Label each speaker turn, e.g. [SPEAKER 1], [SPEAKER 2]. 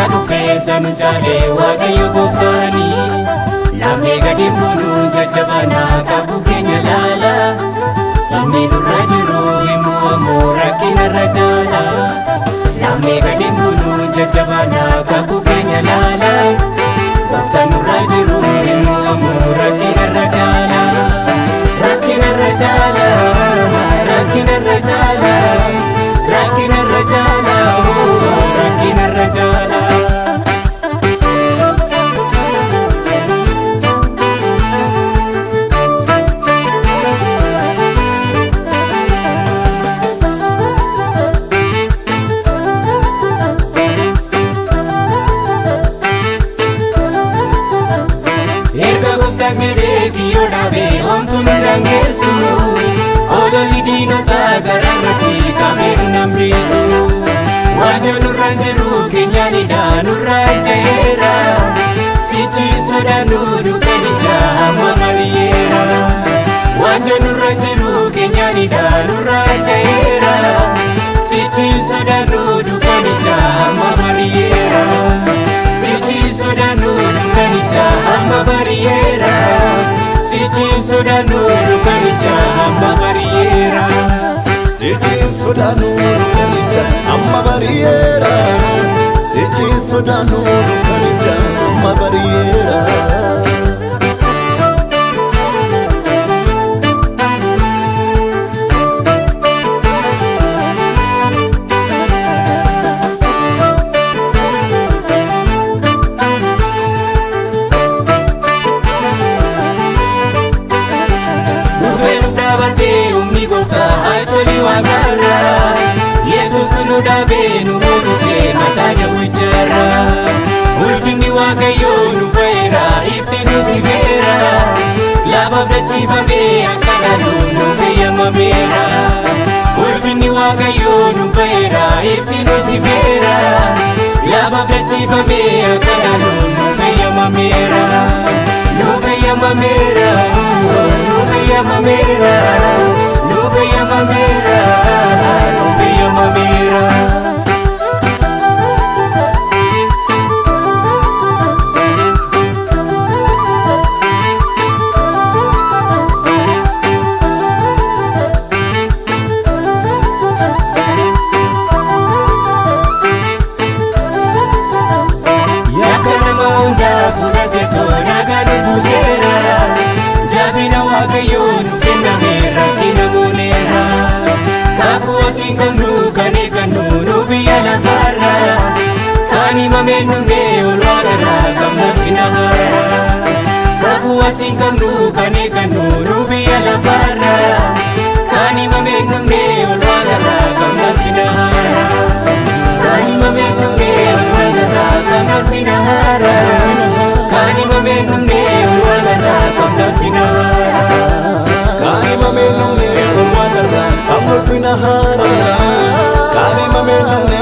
[SPEAKER 1] Sanu jale waaqayyo gooftaani lamee gadi buunu jajjabana qabu keenya laala inni nurra jiru immoo ammoo rakkinarra jaala lamee gadi buunu jajjabana qabu keenya laala gooftaan nurra jiru immoo ammoo rakkinarra jaala rakkinarra jaala rakkinarra jaala rakkinarra jaala rakkinarra jaala.
[SPEAKER 2] Sodanu kanija amma barriera Chichi sodanu kanija amma barriera
[SPEAKER 1] Dabenu Mosese mataja wijara ulfini waaqayyo nu bayra iftinu fivera lava blachifa be akana nu feyama mera ulfini waaqayyo nu bayra iftinu fivera lava blachifa be akana nu feyama mera nu feyama mera nu feyama mera nu feyama mera nu feyama mera.
[SPEAKER 2] Finahara, kani mamenune